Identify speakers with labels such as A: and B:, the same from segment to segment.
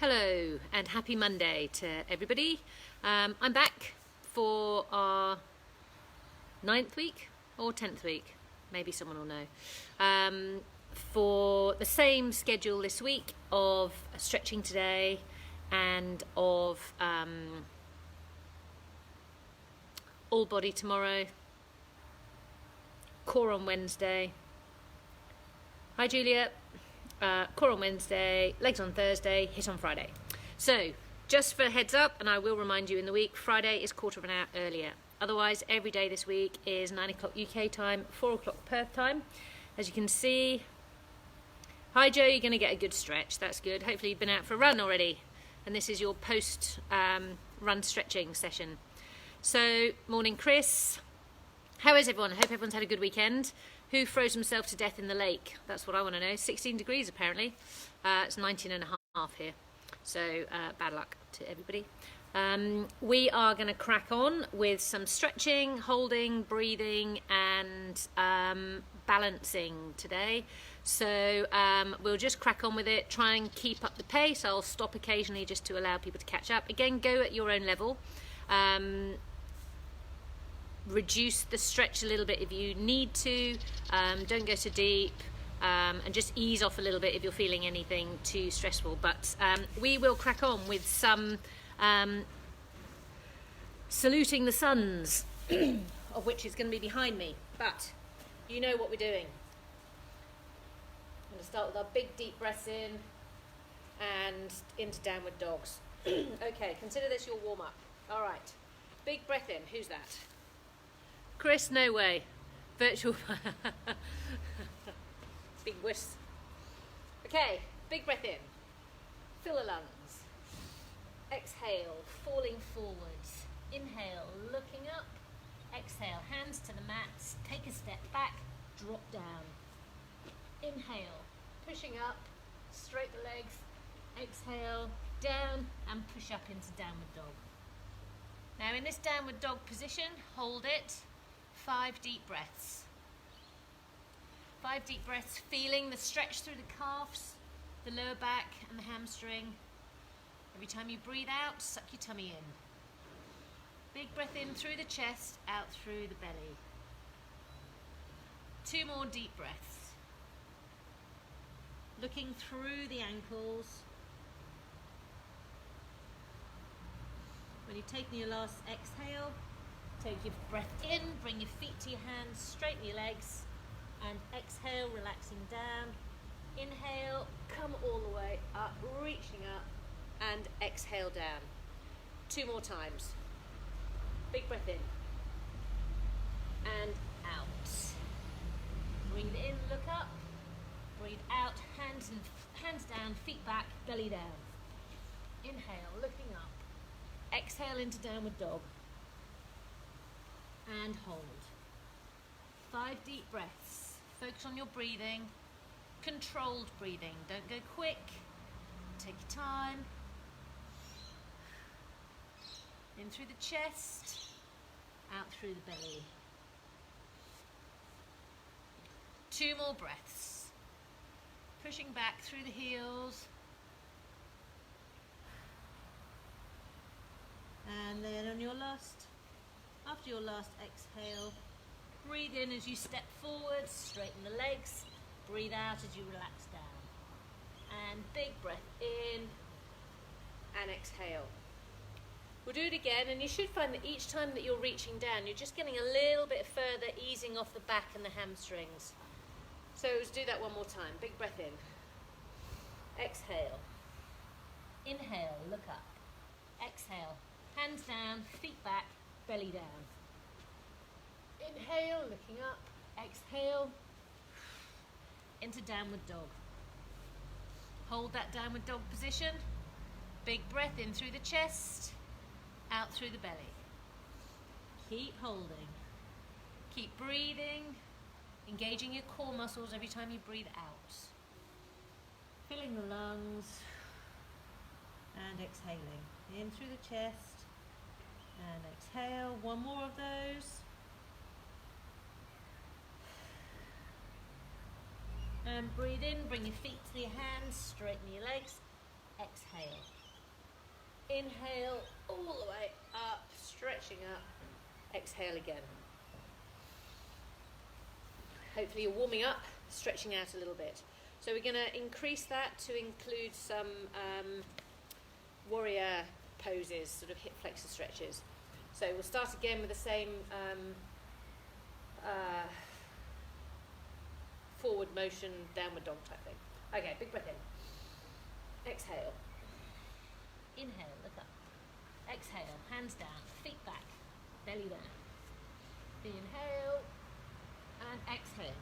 A: Hello and happy Monday to everybody. I'm back for our 9th week or 10th week, maybe someone will know, for the same schedule this week of stretching today and of all body tomorrow, core on Wednesday. Hi Julia. Core on Wednesday, legs on Thursday, HIIT on Friday. So, just for a heads up, and I will remind you in the week, Friday is quarter of an hour earlier. Otherwise, every day this week is 9 o'clock UK time, 4 o'clock Perth time. As you can see, hi Joe, you're going to get a good stretch. That's good. Hopefully you've been out for a run already. And this is your post-run stretching session. So, morning Chris. How is everyone? I hope everyone's had a good weekend. Who froze himself to death in the lake? That's what I want to know. 16 degrees apparently. It's 19 and a half here. So bad luck to everybody. We are going to crack on with some stretching, holding, breathing and balancing today. So we'll just crack on with it. Try and keep up the pace. I'll stop occasionally just to allow people to catch up. Again, go at your own level. Reduce the stretch a little bit if you need to, don't go so deep, and just ease off a little bit if you're feeling anything too stressful. But we will crack on with some saluting the suns, of which is going to be behind me, but you know what we're doing. I'm going to start with our big deep breaths in and into downward dogs. Okay, consider this your warm-up. All right, big breath in. Who's that? Chris, no way. Virtual. Big whisk. Okay, big breath in. Fill the lungs. Exhale, falling forwards. Inhale, looking up. Exhale, hands to the mats. Take a step back, drop down. Inhale, pushing up, straight the legs. Exhale, down and push up into downward dog. Now in this downward dog position, hold it. 5 deep breaths. 5 deep breaths, feeling the stretch through the calves, the lower back and the hamstring. Every time you breathe out, suck your tummy in. Big breath in through the chest, out through the belly. 2 more deep breaths. Looking through the ankles. When you've taken your last exhale, take your breath in, bring your feet to your hands, straighten your legs, and exhale, relaxing down. Inhale, come all the way up, reaching up, and exhale down. 2 more times. Big breath in, and out. Breathe in, look up, breathe out, hands down, feet back, belly down. Inhale, looking up. Exhale into downward dog. And hold. 5 deep breaths. Focus on your breathing. Controlled breathing. Don't go quick. Take your time. In through the chest. Out through the belly. 2 more breaths. Pushing back through the heels. And then on your after your last exhale, breathe in as you step forward, straighten the legs, breathe out as you relax down. And big breath in and exhale. We'll do it again, and you should find that each time that you're reaching down, you're just getting a little bit further, easing off the back and the hamstrings. So let's do that one more time. Big breath in. Exhale. Inhale, look up. Exhale. Hands down, feet back, belly down. Inhale, looking up. Exhale, into downward dog. Hold that downward dog position. Big breath in through the chest, out through the belly. Keep holding. Keep breathing, engaging your core muscles every time you breathe out. Filling the lungs and exhaling. In through the chest. And exhale, 1 more of those. And breathe in, bring your feet to your hands, straighten your legs. Exhale. Inhale all the way up, stretching up. Exhale again. Hopefully you're warming up, stretching out a little bit. So we're going to increase that to include some warrior poses, sort of hip flexor stretches. So we'll start again with the same forward motion, downward dog type thing. Okay, big breath in. Exhale. Inhale, look up. Exhale, hands down, feet back, belly down. Inhale and exhale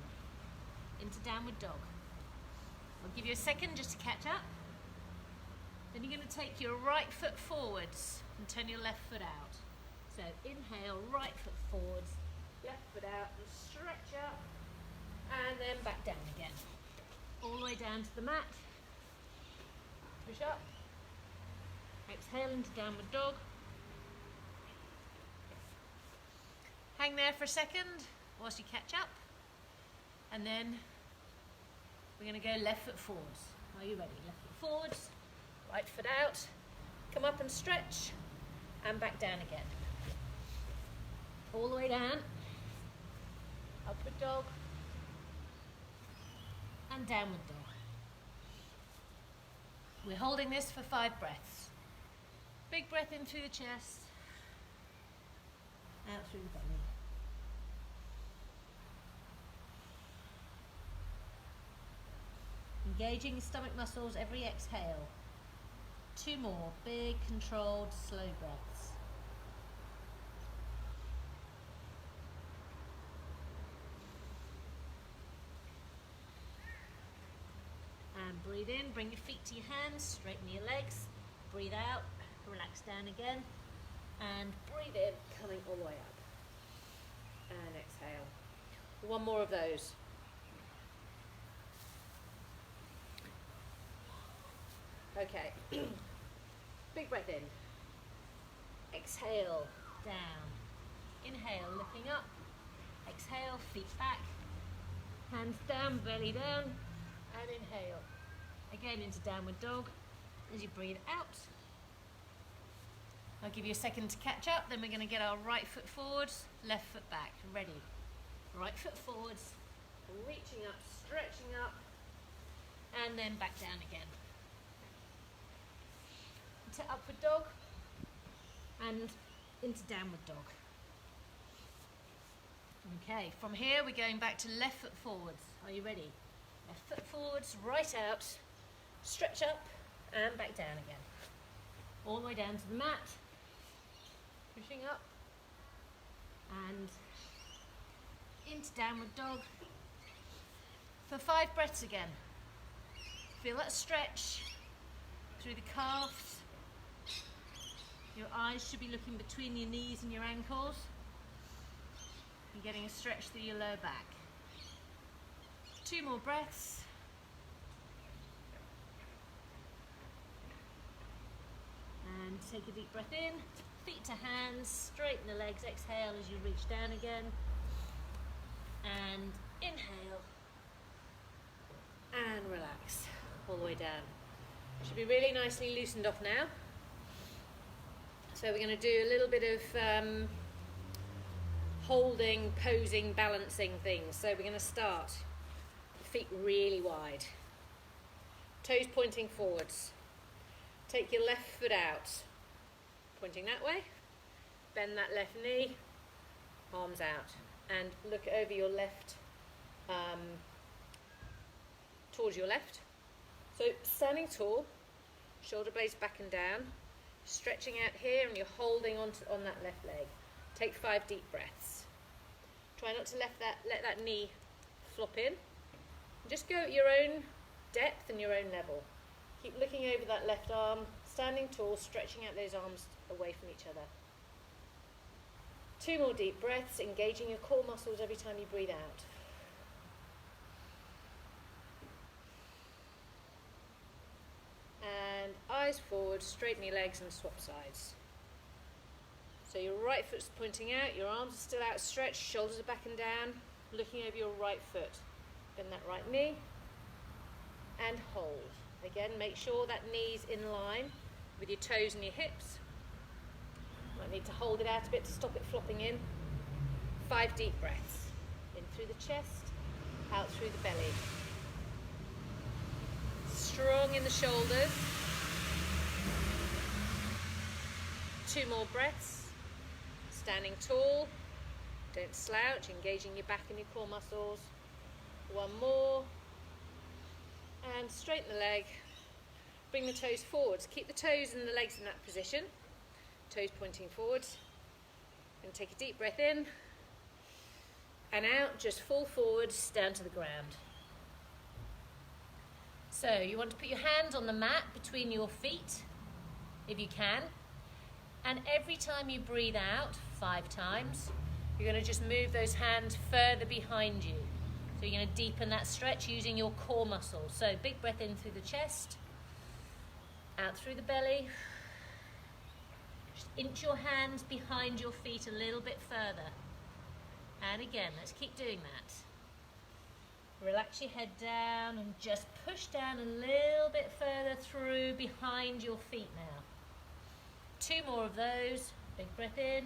A: into downward dog. I'll give you a second just to catch up. Then you're going to take your right foot forwards and turn your left foot out. So inhale, right foot forwards, left foot out, and stretch up, and then back down again. All the way down to the mat. Push up. Exhale into downward dog. Hang there for a second whilst you catch up. And then we're going to go left foot forwards. Are you ready? Left foot forwards, right foot out. Come up and stretch, and back down again. All the way down. Upward dog. And downward dog. We're holding this for 5 breaths. Big breath in through the chest, out through the belly. Engaging your stomach muscles every exhale. 2 more big, controlled, slow breaths. And breathe in, bring your feet to your hands, straighten your legs. Breathe out, relax down again. And breathe in, coming all the way up. And exhale. 1 more of those. Okay. Big breath in. Exhale, down. Inhale, looking up. Exhale, feet back. Hands down, belly down. And inhale. Again into downward dog. As you breathe out. I'll give you a second to catch up. Then we're going to get our right foot forwards, left foot back. Ready. Right foot forwards. Reaching up, stretching up. And then back down again. To upward dog and into downward dog. Okay, from here we're going back to left foot forwards. Are you ready? Left foot forwards, right out, stretch up and back down again. All the way down to the mat, pushing up and into downward dog for 5 breaths again. Feel that stretch through the calves. Your eyes should be looking between your knees and your ankles. You're getting a stretch through your lower back. 2 more breaths. And take a deep breath in. Feet to hands, straighten the legs, exhale as you reach down again. And inhale. And relax all the way down. Should be really nicely loosened off now. So we're going to do a little bit of holding, posing, balancing things. So we're going to start feet really wide, toes pointing forwards. Take your left foot out, pointing that way. Bend that left knee, arms out, and look over your left, towards your left. So standing tall, shoulder blades back and down. Stretching out here and you're holding on that left leg. Take 5 deep breaths. Try not to let that knee flop in. Just go at your own depth and your own level. Keep looking over that left arm, standing tall, stretching out those arms away from each other. 2 more deep breaths, engaging your core muscles every time you breathe out. And eyes forward, straighten your legs and swap sides. So your right foot's pointing out, your arms are still outstretched, shoulders are back and down, looking over your right foot. Bend that right knee and hold. Again, make sure that knee's in line with your toes and your hips. Might need to hold it out a bit to stop it flopping in. 5 deep breaths. In through the chest, out through the belly. Strong in the shoulders. 2 more breaths. Standing tall. Don't slouch, engaging your back and your core muscles. 1 more. And straighten the leg. Bring the toes forwards. Keep the toes and the legs in that position. Toes pointing forwards. And take a deep breath in. And out, just fall forwards down to the ground. So you want to put your hands on the mat between your feet, if you can. And every time you breathe out, 5 times, you're going to just move those hands further behind you. So you're going to deepen that stretch using your core muscles. So big breath in through the chest, out through the belly. Just inch your hands behind your feet a little bit further. And again, let's keep doing that. Relax your head down and just push down a little bit further through behind your feet now. 2 more of those. Big breath in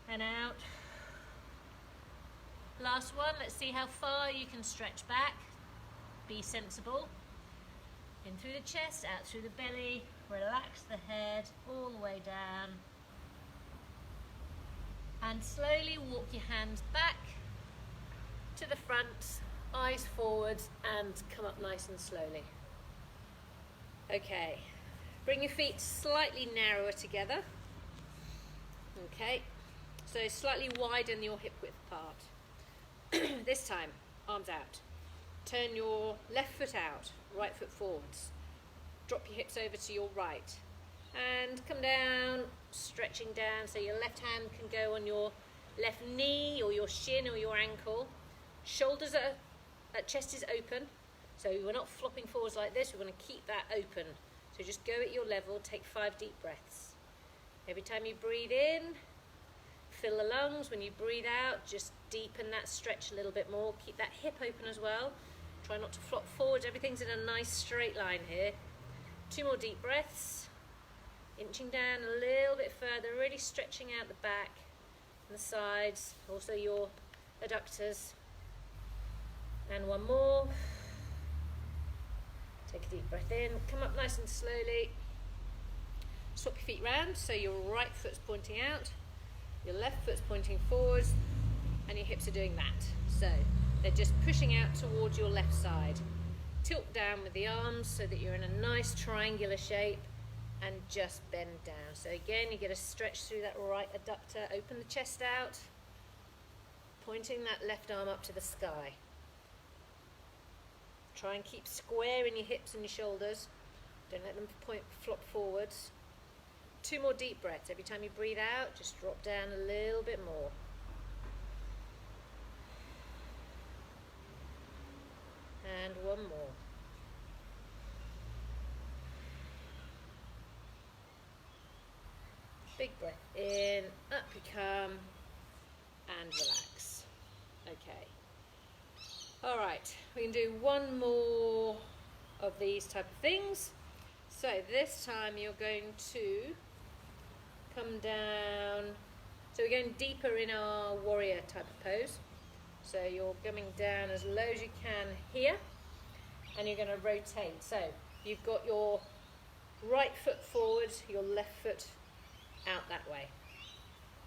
A: and out. Last one. Let's see how far you can stretch back. Be sensible. In through the chest, out through the belly. Relax the head all the way down. And slowly walk your hands back to the front, eyes forwards, and come up nice and slowly. Okay, bring your feet slightly narrower together. Okay, so slightly widen your hip width apart. This time, arms out. Turn your left foot out, right foot forwards. Drop your hips over to your right. And come down, stretching down, so your left hand can go on your left knee or your shin or your ankle. Shoulders are, chest is open, so we're not flopping forwards like this, we want to keep that open. So just go at your level, take 5 deep breaths. Every time you breathe in, fill the lungs. When you breathe out, just deepen that stretch a little bit more. Keep that hip open as well. Try not to flop forwards, everything's in a nice straight line here. 2 more deep breaths. Inching down a little bit further, really stretching out the back and the sides, also your adductors. And 1 more. Take a deep breath in, come up nice and slowly. Swap your feet round, so your right foot's pointing out, your left foot's pointing forwards, and your hips are doing that. So they're just pushing out towards your left side. Tilt down with the arms so that you're in a nice triangular shape. And just bend down. So again, you get a stretch through that right adductor. Open the chest out, pointing that left arm up to the sky. Try and keep square in your hips and your shoulders. Don't let them flop forwards. 2 more deep breaths. Every time you breathe out, just drop down a little bit more. And 1 more. Big breath in, up you come, and relax. Okay. All right, we can do 1 more of these type of things. So this time you're going to come down. So we're going deeper in our warrior type of pose. So you're coming down as low as you can here, and you're going to rotate. So you've got your right foot forward, your left foot out that way.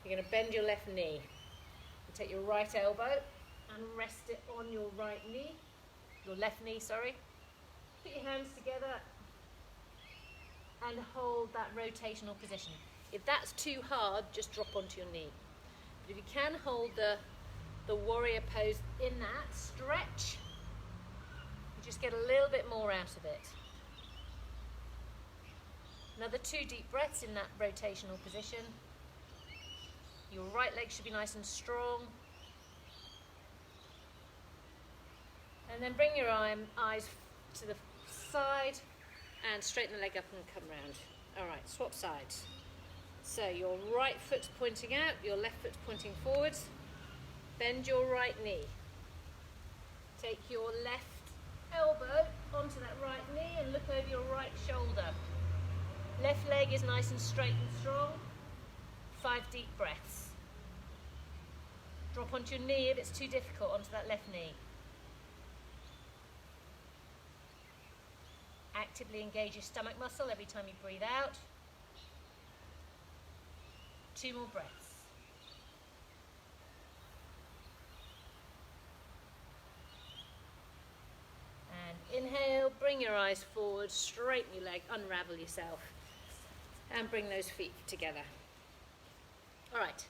A: You're going to bend your left knee. And take your right elbow and rest it on your right knee, your left knee, sorry. Put your hands together and hold that rotational position. If that's too hard, just drop onto your knee. But if you can hold the warrior pose in that stretch, you just get a little bit more out of it. Another 2 deep breaths in that rotational position. Your right leg should be nice and strong. And then bring your eyes to the side and straighten the leg up and come round. All right, swap sides. So your right foot's pointing out, your left foot's pointing forwards. Bend your right knee. Take your left elbow onto that right knee and look over your right shoulder. Left leg is nice and straight and strong. 5 deep breaths. Drop onto your knee if it's too difficult, onto that left knee. Actively engage your stomach muscle every time you breathe out. 2 more breaths. And inhale, bring your eyes forward, straighten your leg, unravel yourself, and bring those feet together. All right,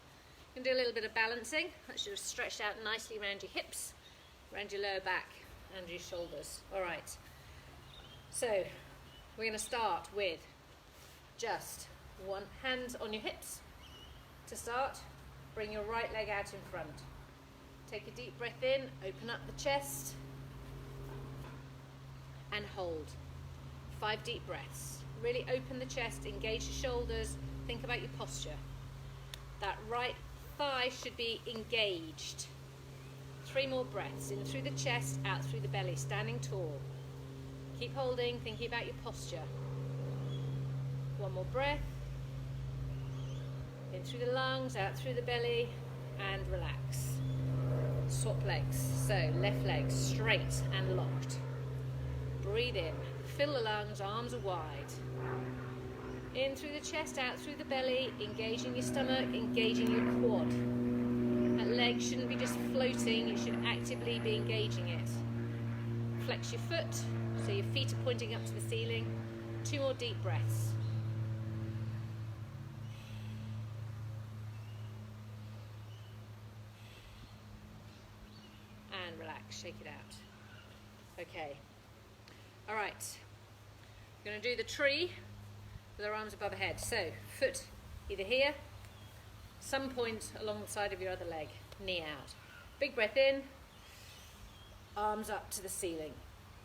A: you can do a little bit of balancing. That should have stretched out nicely around your hips, around your lower back, and your shoulders. All right, so we're going to start with just one hand on your hips. To start, bring your right leg out in front. Take a deep breath in, open up the chest, and hold. 5 deep breaths. Really open the chest, engage the shoulders, think about your posture. That right thigh should be engaged. 3 more breaths, in through the chest, out through the belly, standing tall. Keep holding, thinking about your posture. 1 more breath. In through the lungs, out through the belly, and relax. Swap legs. So left leg straight and locked. Breathe in, fill the lungs, arms are wide. In through the chest, out through the belly, engaging your stomach, engaging your quad. That leg shouldn't be just floating, you should actively be engaging it. Flex your foot, so your feet are pointing up to the ceiling. 2 more deep breaths. And relax, shake it out. Okay. All right. We're going to do the tree with our arms above the head. So, foot either here, some point along the side of your other leg, knee out. Big breath in, arms up to the ceiling.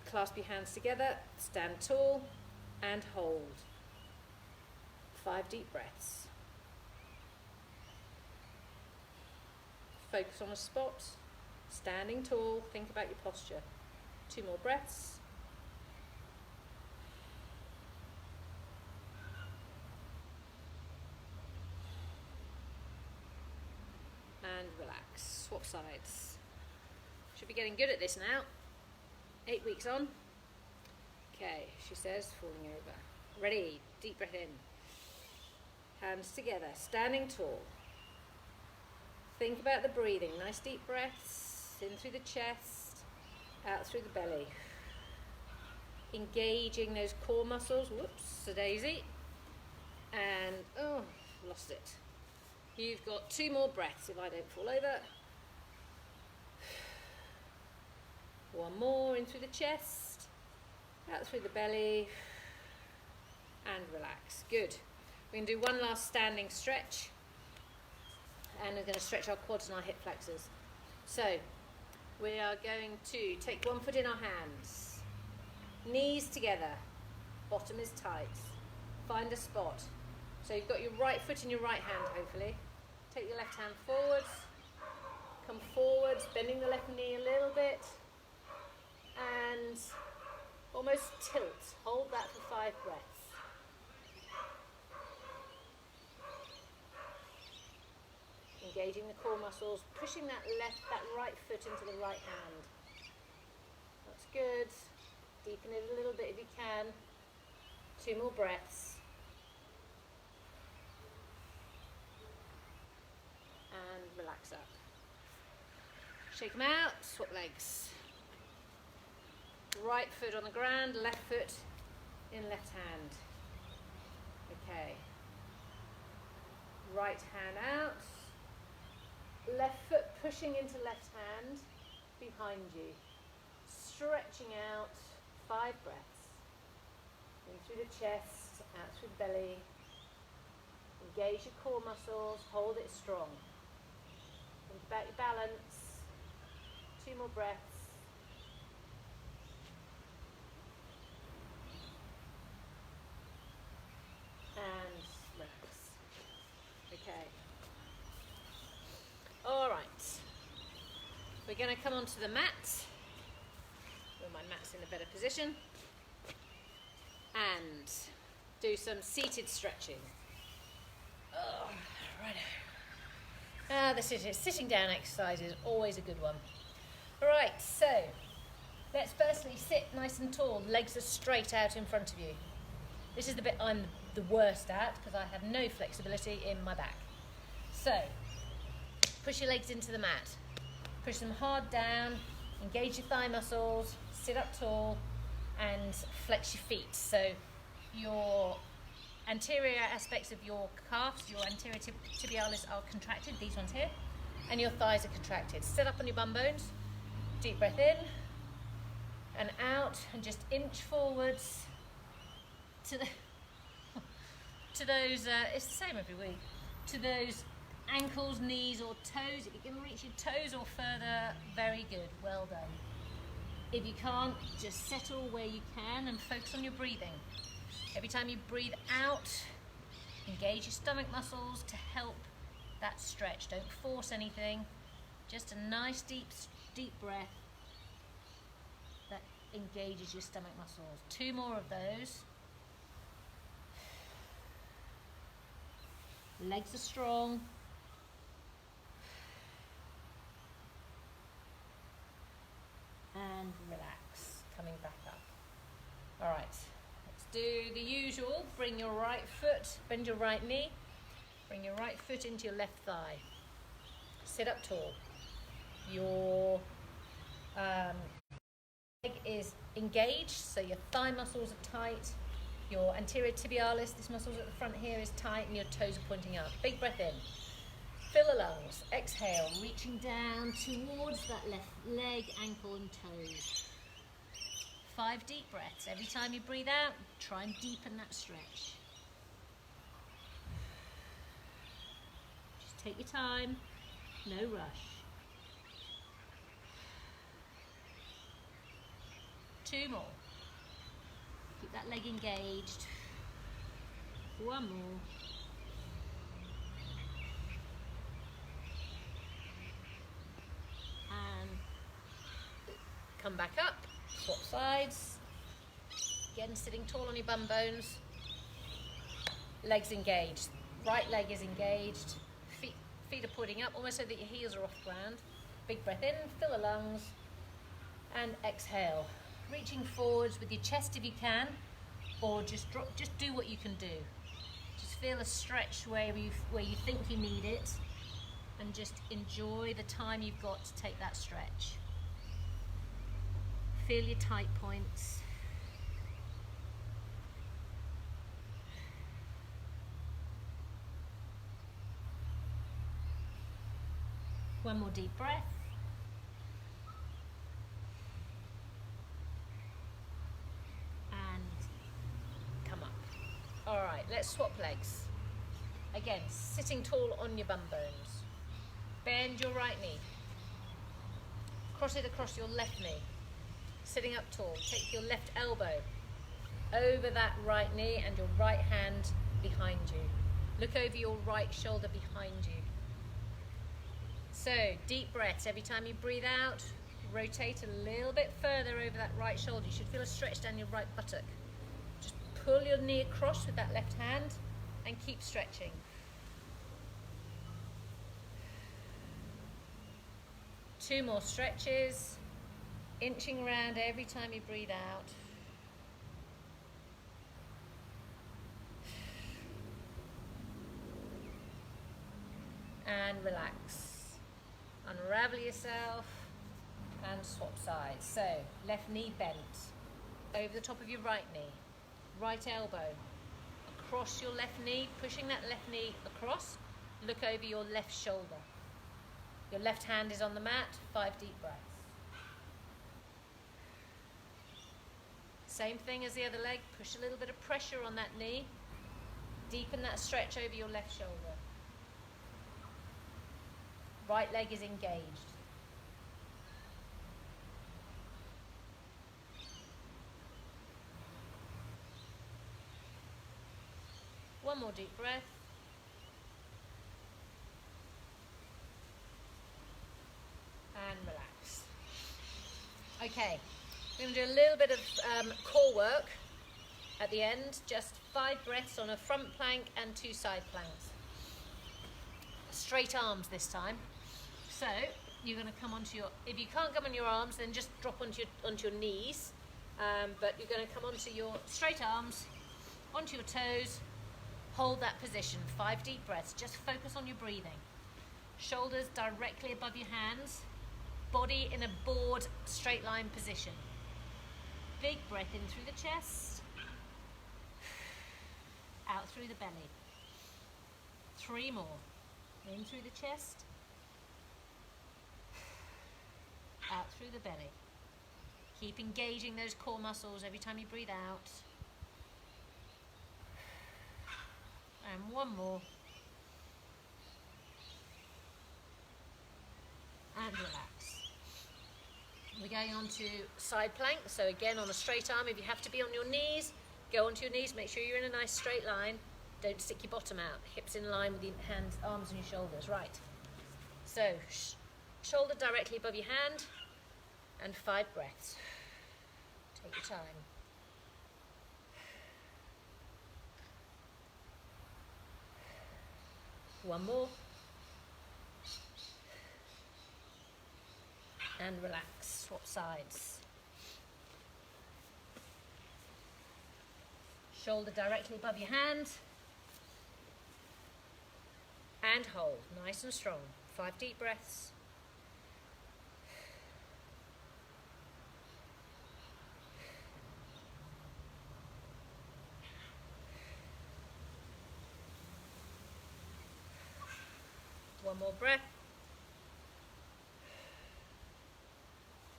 A: Clasp your hands together, stand tall, and hold. 5 deep breaths. Focus on a spot, standing tall, think about your posture. 2 more breaths. And relax, swap sides. Should be getting good at this now. 8 weeks on. Okay, she says, falling over. Ready, deep breath in. Hands together, standing tall. Think about the breathing, nice deep breaths, in through the chest, out through the belly. Engaging those core muscles, whoops, a daisy. And, oh, lost it. You've got 2 more breaths if I don't fall over. 1 more in through the chest, out through the belly, and relax. Good. We're going to do one last standing stretch, and we're going to stretch our quads and our hip flexors. So, we are going to take 1 foot in our hands, knees together, bottom is tight. Find a spot. So you've got your right foot in your right hand, hopefully. Take your left hand forwards, come forwards, bending the left knee a little bit, and almost tilt. Hold that for 5 breaths. Engaging the core muscles, pushing that right foot into the right hand. That's good. Deepen it a little bit if you can. 2 more breaths. And relax up. Shake them out, swap legs. Right foot on the ground, left foot in left hand. Okay. Right hand out. Left foot pushing into left hand behind you. Stretching out, 5 breaths. In through the chest, out through the belly. Engage your core muscles, hold it strong. Think about your balance. 2 more breaths. And relax. Okay. All right. We're going to come onto the mat. Well, my mat's in a better position. And do some seated stretching. Oh, right. This is it. Sitting down exercise is always a good one. All right, so let's firstly sit nice and tall. Legs are straight out in front of you. This is the bit I'm the worst at because I have no flexibility in my back. So, push your legs into the mat. Push them hard down, engage your thigh muscles, sit up tall, and flex your feet. So, your anterior aspects of your calves, your anterior tibialis are contracted, these ones here, and your thighs are contracted. Sit up on your bum bones, deep breath in and out, and just inch forwards to those, it's the same every week, to those ankles, knees or toes. If you can reach your toes or further, very good, well done. If you can't, just settle where you can and focus on your breathing. Every time you breathe out, engage your stomach muscles to help that stretch. Don't force anything, just a nice deep breath that engages your stomach muscles. 2 more of those. Legs are strong. And relax, coming back up. All right, let's do the usual. Bring your right foot, bend your right knee, bring your right foot into your left thigh. Sit up tall. Your leg is engaged, so your thigh muscles are tight. Your anterior tibialis, this muscle at the front here, is tight, and your toes are pointing up. Big breath in. Fill the lungs. Exhale, reaching down towards that left leg, ankle and toes. 5 deep breaths. Every time you breathe out, try and deepen that stretch. Just take your time, no rush. 2 more. Keep that leg engaged. 1 more. And come back up, swap sides. Again, sitting tall on your bum bones. Legs engaged. Right leg is engaged. Feet are pointing up, almost so that your heels are off the ground. Big breath in, fill the lungs, and exhale. Reaching forwards with your chest if you can, or just do what you can do. Just feel a stretch where you think you need it, and just enjoy the time you've got to take that stretch. Feel your tight points. One more deep breath. And come up. All right, let's swap legs. Again, sitting tall on your bum bones. Bend your right knee. Cross it across your left knee. Sitting up tall. Take your left elbow over that right knee and your right hand behind you. Look over your right shoulder behind you. So, deep breaths. Every time you breathe out, rotate a little bit further over that right shoulder. You should feel a stretch down your right buttock. Just pull your knee across with that left hand and keep stretching. Two more stretches, inching around every time you breathe out. And relax. Unravel yourself and swap sides. So, left knee bent over the top of your right knee. Right elbow across your left knee, pushing that left knee across. Look over your left shoulder. Your left hand is on the mat. 5 deep breaths. Same thing as the other leg. Push a little bit of pressure on that knee. Deepen that stretch over your left shoulder. Right leg is engaged. One more deep breath. And relax. Okay, we're going to do a little bit of core work. at the end. Just 5 breaths on a front plank and 2 side planks. Straight arms this time. So you're going to come onto your, if you can't come on your arms, then just drop onto your knees. But you're going to come onto your straight arms, onto your toes, hold that position, 5 deep breaths, just focus on your breathing. Shoulders directly above your hands, body in a board straight line position. Big breath in through the chest, out through the belly. 3 more, in through the chest, out through the belly. Keep engaging those core muscles every time you breathe out. And 1 more. And relax. We're going on to side plank. So again, on a straight arm, if you have to be on your knees, go onto your knees. Make sure you're in a nice straight line. Don't stick your bottom out. Hips in line with your hands, arms, and your shoulders. Right. So shoulder directly above your hand, and 5 breaths. Take your time. One more. And relax. Swap sides. Shoulder directly above your hand. And hold. Nice and strong. 5 deep breaths. One more breath.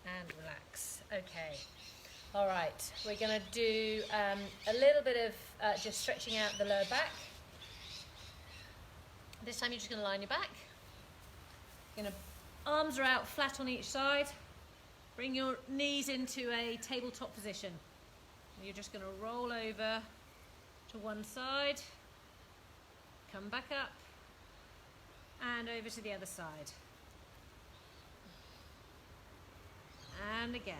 A: And relax. Okay. All right. We're going to do a little bit of just stretching out the lower back. This time you're just going to lie on your back. Arms are out flat on each side. Bring your knees into a tabletop position. You're just going to roll over to one side. Come back up. And over to the other side. And again.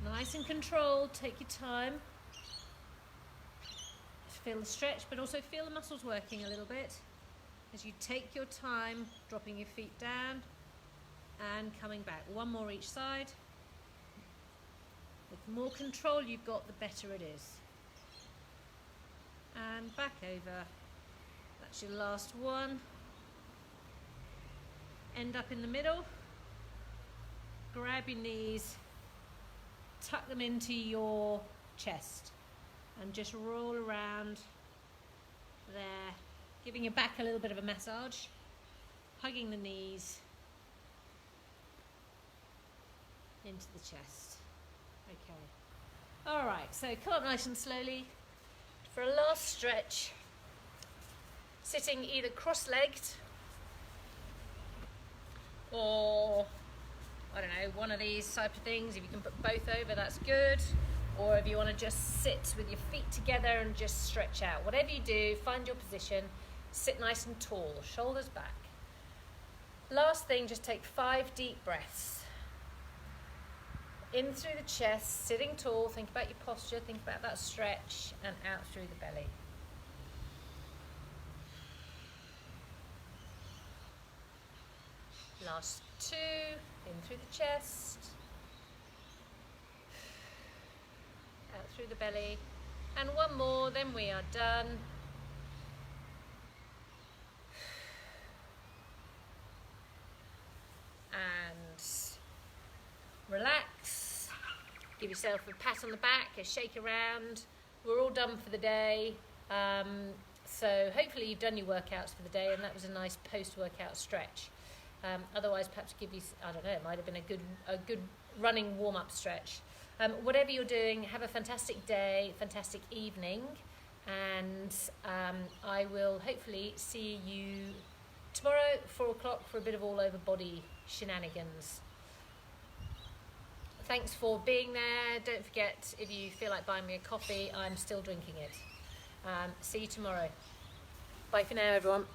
A: Nice and controlled, take your time. Feel the stretch, but also feel the muscles working a little bit. As you take your time, dropping your feet down and coming back. 1 more each side. The more control you've got, the better it is. And back over. That's your last one. End up in the middle. Grab your knees, tuck them into your chest, and just roll around there, giving your back a little bit of a massage, hugging the knees into the chest. Okay. All right, so come up nice and slowly for a last stretch. Sitting either cross-legged or, I don't know, one of these type of things. If you can put both over, that's good. Or if you want to just sit with your feet together and just stretch out. Whatever you do, find your position. Sit nice and tall, shoulders back. Last thing, just take 5 deep breaths. In through the chest, sitting tall. Think about your posture, think about that stretch, and out through the belly. Last 2, in through the chest, out through the belly, and 1 more, then we are done. And relax, give yourself a pat on the back, a shake around. We're all done for the day. So hopefully you've done your workouts for the day, and that was a nice post-workout stretch. Otherwise, perhaps give you, I don't know, it might have been a good running warm-up stretch. Whatever you're doing, have a fantastic day, fantastic evening, and I will hopefully see you tomorrow, 4 o'clock, for a bit of all-over body shenanigans. Thanks for being there. Don't forget, if you feel like buying me a coffee, I'm still drinking it. See you tomorrow. Bye for now, everyone.